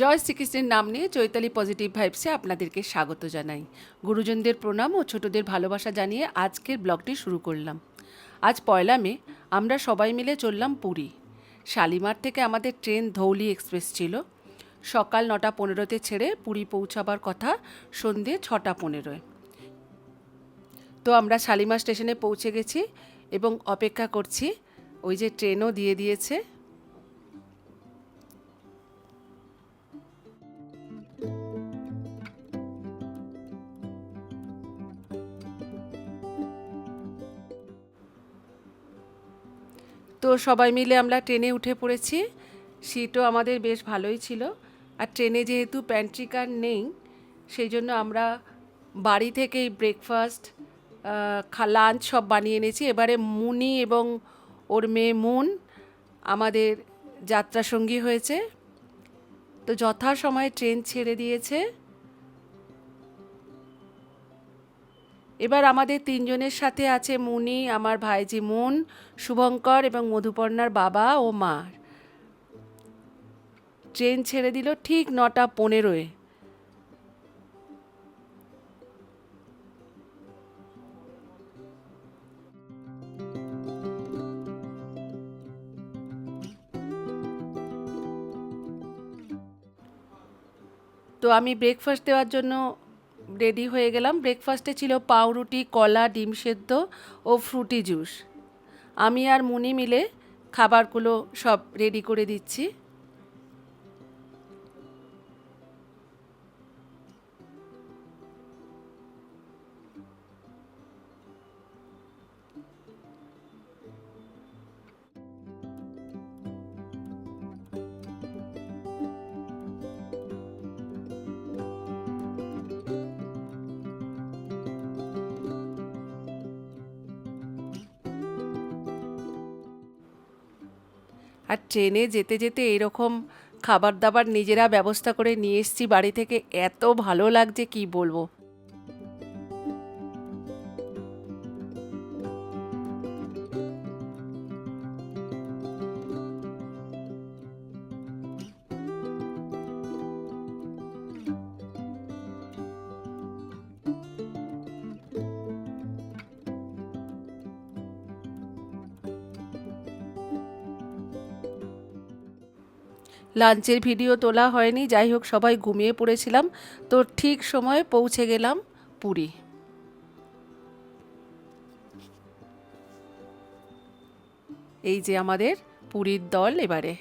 জয় শ্রীকৃষ্ণের নাম নিয়ে চৈতালি পজিটিভ ভাইবসে আপনাদেরকে স্বাগত জানাই। গুরুজনদের প্রণাম ও ছোটদের ভালোবাসা জানিয়ে আজকের ব্লগটি শুরু করলাম। আজ 1 মে আমরা সবাই মিলে চললাম পুরী। শালিমার থেকে আমাদের ট্রেন ধৌলি এক্সপ্রেস ছিল। সকাল 9:15-তে ছেড়ে পুরী পৌঁছাবার কথা সন্ধে 6:15-য়। তো আমরা শালিমার স্টেশনে পৌঁছে গেছি এবং অপেক্ষা করছি। ওই যে ট্রেনও দিয়ে দিয়েছে। তো সবাই মিলে আমরা ট্রেনে উঠে পড়েছি। সিটও আমাদের বেশ ভালোই ছিল। আর ট্রেনে যেহেতু প্যান্ট্রি কার নেই, সেই জন্য আমরা বাড়ি থেকেই ব্রেকফাস্ট, লাঞ্চ সব বানিয়ে এনেছি। এবারে মুনি এবং ওর মেয়ে মুন আমাদের যাত্রাসঙ্গী হয়েছে। তো যথাসময়ে ট্রেন ছেড়ে দিয়েছে। এবার আমাদের 3জনের সাথে আছে মুনি, আমার ভাইজি মুন, শুভঙ্কর এবং মধুপর্ণার বাবা ও মা। ট্রেন ছেড়ে দিল ঠিক 9:15-য়। তো আমি ব্রেকফাস্ট দেওয়ার জন্য রেডি হয়ে গেলাম। ব্রেকফাস্টে ছিল পাউরুটি, কলা, ডিম সেদ্ধ ও ফ্রুটি জুস। আমি আর মুনি মিলে খাবারগুলো সব রেডি করে দিচ্ছি। আর ট্রেনে যেতে যেতে এরকম খাবার দাবার নিজেরা ব্যবস্থা করে নিয়ে এসেছি বাড়ি থেকে। এত ভালো লাগছে কি বলবো। লাঞ্চের ভিডিও তোলা হয়নি, যাই হোক সবাই ঘুমিয়ে পড়েছিলাম। তো ঠিক সময়ে পৌঁছে গেলাম পুরী। এই যে আমাদের পুরীর দল। এবারে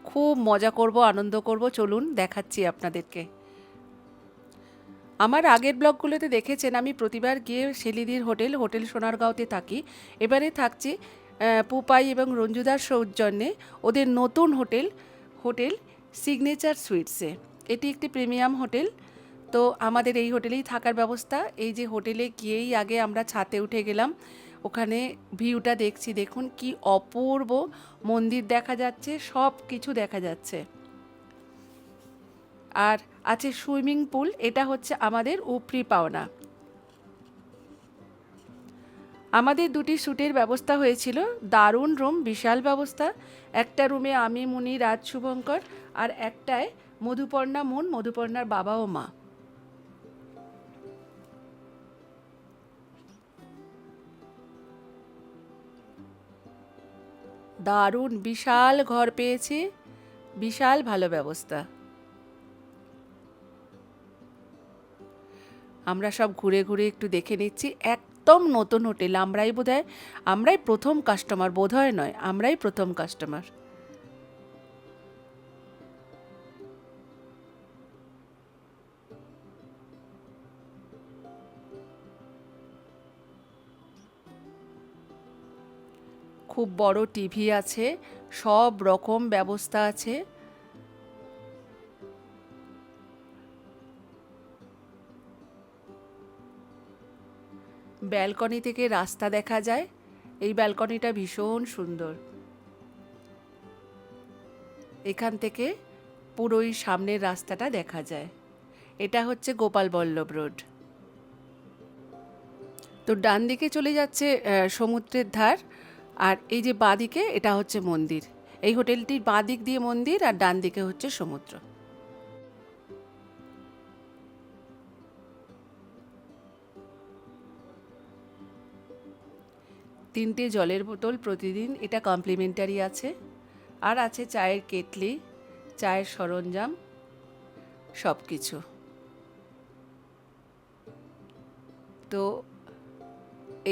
খুব মজা করব, আনন্দ করব। চলুন দেখাচ্ছি আপনাদেরকে। আমার আগের ব্লগগুলোতে দেখেছেন আমি প্রতিবার গিয়ে শিলিদির হোটেল সোনারগাঁওতে থাকি। এবারে থাকছি পুপাই এবং রঞ্জুদার সৌজন্যে ওদের নতুন হোটেল সিগনেচার সুইটসে। এটি একটি প্রিমিয়াম হোটেল। তো আমাদের এই হোটেলেই থাকার ব্যবস্থা। এই যে হোটেলে গিয়েই আগে আমরা ছাদে উঠে গেলাম। ওখানে ভিউটা দেখছি, দেখুন কি অপূর্ব। মন্দির দেখা যাচ্ছে, সব কিছু দেখা যাচ্ছে। আর আছে সুইমিং পুল। এটা হচ্ছে আমাদের উপরি পাওনা। আমাদের 2টি স্যুটের ব্যবস্থা হয়েছিল। দারুণ রুম, বিশাল ব্যবস্থা। একটা রুমে আমি, মুনি, রাজ, শুভঙ্কর, আর একটায় মধুপর্ণা, মুন, মধুপর্ণার বাবা ও মা। দারুণ বিশাল ঘর পেয়েছি, বিশাল ভালো ব্যবস্থা। আমরা সব ঘুরে ঘুরে একটু দেখে নিচ্ছি। একদম নতুন হোটেল। আমরাই প্রথম কাস্টমার, বোধহয় নয়, আমরাই প্রথম কাস্টমার। খুব বড় টিভি আছে, সব রকম ব্যবস্থা আছে। ব্যালকনি থেকে রাস্তা দেখা যায়। এই ব্যালকনিটা ভীষণ সুন্দর। এখান থেকে পুরোই সামনের রাস্তাটা দেখা যায়। এটা হচ্ছে গোপাল বল্লভ রোড। তো ডান দিকে চলে যাচ্ছে সমুদ্রের ধার। আর এই যে বাঁদিকে, এটা হচ্ছে মন্দির। এই হোটেলটির বাঁ দিক দিয়ে মন্দির আর ডান দিকে হচ্ছে সমুদ্র। 3টে জলের বোতল প্রতিদিন, এটা কমপ্লিমেন্টারি আছে। আর আছে চায়ের কেটলি, চায়ের সরঞ্জাম, সব কিছু। তো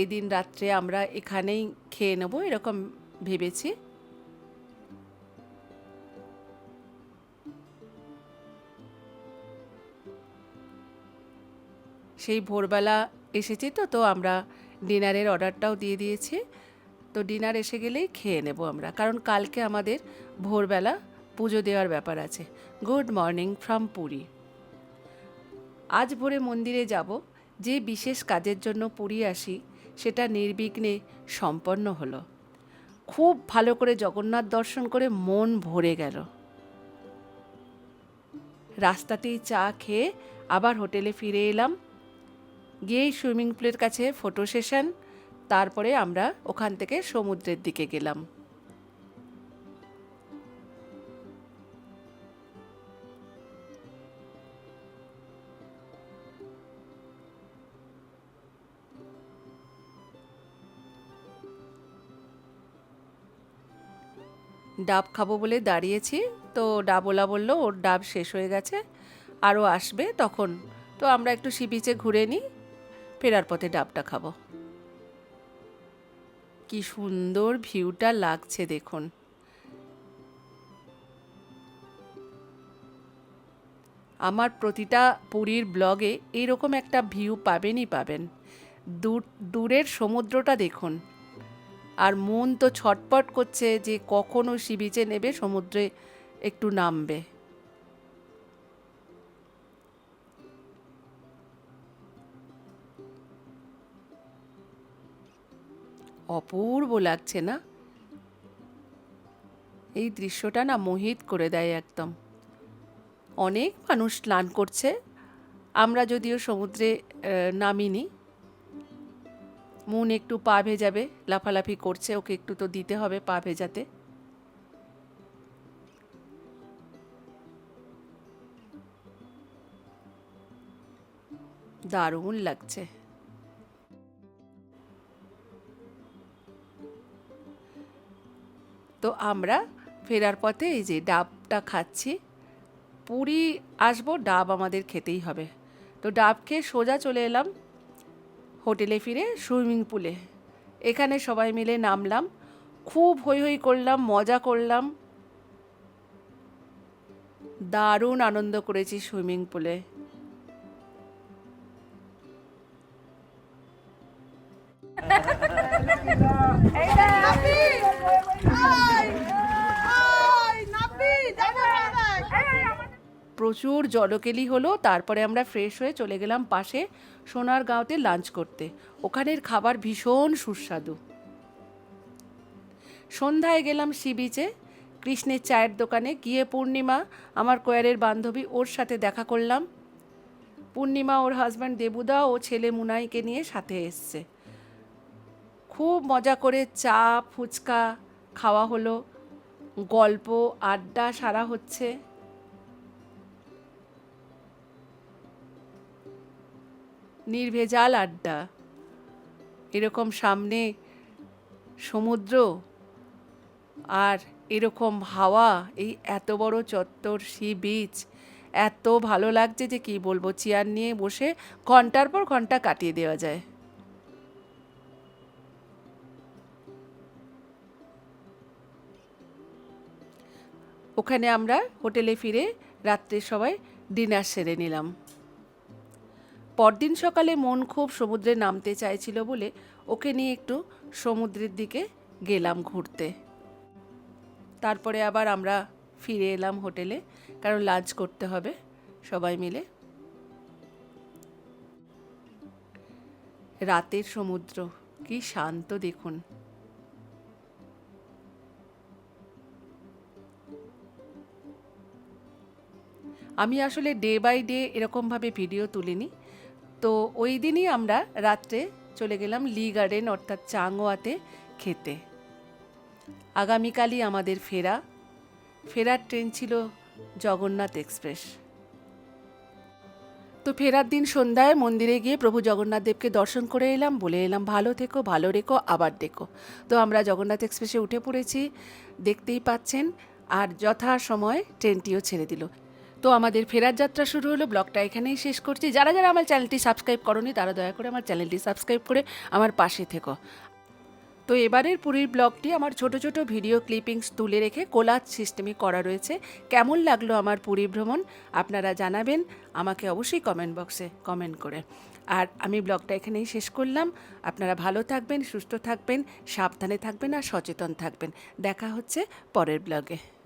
এই দিন রাত্রে আমরা এখানেই খেয়ে নেব এরকম ভেবেছি। সেই ভোরবেলা এসেছি তো আমরা ডিনারের অর্ডারটাও দিয়ে দিয়েছি। তো ডিনার এসে গেলেই খেয়ে নেব আমরা, কারণ কালকে আমাদের ভোরবেলা পুজো দেওয়ার ব্যাপার আছে। Good morning from Puri. আজ ভোরে মন্দিরে যাব। যে বিশেষ কাজের জন্য পুরী আসি সেটা নির্বিঘ্নে সম্পন্ন হলো। খুব ভালো করে জগন্নাথ দর্শন করে মন ভরে গেল। রাস্তাতেই চা খেয়ে আবার হোটেলে ফিরে এলাম। গিয়েই সুইমিং পুলের কাছে ফটো সেশন, তারপরে আমরা ওখান থেকে সমুদ্রের দিকে গেলাম। ডাব খাবো বলে দাঁড়িয়েছি, তো ডাবওয়ালা বললো ওর ডাব শেষ হয়ে গেছে, আরও আসবে তখন। তো আমরা একটু সি বিচে ঘুরে নিই, ফেরার পথে ডাবটা খাবো। কি সুন্দর ভিউটা লাগছে দেখুন। আমার প্রতিটা পুরীর ব্লগে এইরকম একটা ভিউ পাবেনই পাবেন। দূরের সমুদ্রটা দেখুন, আর মন তো ছটপট করছে যে কখনো সি বিচে নেবে, সমুদ্রে একটু নামবে। অপূর্ব লাগছে না? এই দৃশ্যটা না মোহিত করে দেয় একদম। অনেক মানুষ স্নান করছে, আমরা যদিও সমুদ্রে নামিনি। মন একটু পা ভেজাবে, লাফালাফি করছে, ওকে একটু তো দিতে হবে পা ভেজাতে। দারুণ লাগছে। তো আমরা ফেরার পথে এই যে ডাবটা খাচ্ছি। পুরী আসবো, ডাব আমাদের খেতেই হবে। তো ডাব খেয়ে সোজা চলে এলাম হোটেলে ফিরে সুইমিং পুলে। এখানে সবাই মিলে নামলাম, খুব হৈ হৈ করলাম, মজা করলাম, দারুণ আনন্দ করেছি সুইমিং পুলে। প্রচুর জলকেলি হলো। তারপরে আমরা ফ্রেশ হয়ে চলে গেলাম পাশে সোনারগাঁওতে লাঞ্চ করতে। ওখানের খাবার ভীষণ সুস্বাদু। সন্ধ্যায় গেলাম সি বিচে কৃষ্ণের চায়ের দোকানে। গিয়ে পূর্ণিমা, আমার কোয়ারের বান্ধবী, ওর সাথে দেখা করলাম। পূর্ণিমা ওর হাজব্যান্ড দেবুদা ও ছেলে মুনাইকে নিয়ে সাথে এসছে। খুব মজা করে চা ফুচকা খাওয়া হলো, গল্প আড্ডা সারা হচ্ছে। নির্ভেজাল আড্ডা। এরকম সামনে সমুদ্র আর এরকম হাওয়া, এই এত বড় চত্বর সি বিচ, এত ভালো লাগছে যে কি বলবো। চেয়ার নিয়ে বসে ঘন্টার পর ঘন্টা কাটিয়ে দেওয়া যায়। ওখানে আমরা হোটেলে ফিরে রাত্রে সবাই ডিনার সেরে নিলাম। পরদিন সকালে মন খুব সমুদ্রে নামতে চাইছিল বলে ওকে নিয়ে একটু সমুদ্রের দিকে গেলাম ঘুরতে। তারপরে আবার আমরা ফিরে এলাম হোটেলে, কারণ লাঞ্চ করতে হবে সবাই মিলে। রাতের সমুদ্র কি শান্ত দেখুন। আমি আসলে ডে বাই ডে এরকমভাবে ভিডিও তুলিনি। তো ওই দিনই আমরা রাত্রে চলে গেলাম লি গার্ডেন অর্থাৎ চাংওয়াতে খেতে। আগামীকালই আমাদের ফেরার ট্রেন ছিল জগন্নাথ এক্সপ্রেস। তো তো ফেরার দিন সন্ধ্যায় মন্দিরে গিয়ে প্রভু জগন্নাথ দেবকে দর্শন করে এলাম, বলে এলাম ভালো থেকো, ভালো রেখো, আবার দেখো। তো আমরা জগন্নাথ এক্সপ্রেসে উঠে পড়েছি, দেখতেই পাচ্ছেন, আর যথা সময় ট্রেনটিও ছেড়ে দিল। তো আমাদের ফেরার যাত্রা শুরু হলো। ব্লগটা এখানেই শেষ করছি। যারা যারা আমার চ্যানেলটি সাবস্ক্রাইব করনি তারা দয়া করে আমার চ্যানেলটি সাবস্ক্রাইব করে আমার পাশে থেকো। তো এবারের পুরীর ব্লগটি আমার ছোট ছোট ভিডিও ক্লিপিংস তুলে রেখে কোলাজ সিস্টেমে করা রয়েছে। কেমন লাগলো আমার পুরী ভ্রমণ আপনারা জানাবেন আমাকে অবশ্যই কমেন্ট বক্সে কমেন্ট করে। আর আমি ব্লগটা এখানেই শেষ করলাম। আপনারা ভালো থাকবেন, সুস্থ থাকবেন, সাবধানে থাকবেন আর সচেতন থাকবেন। দেখা হচ্ছে পরের ব্লগে।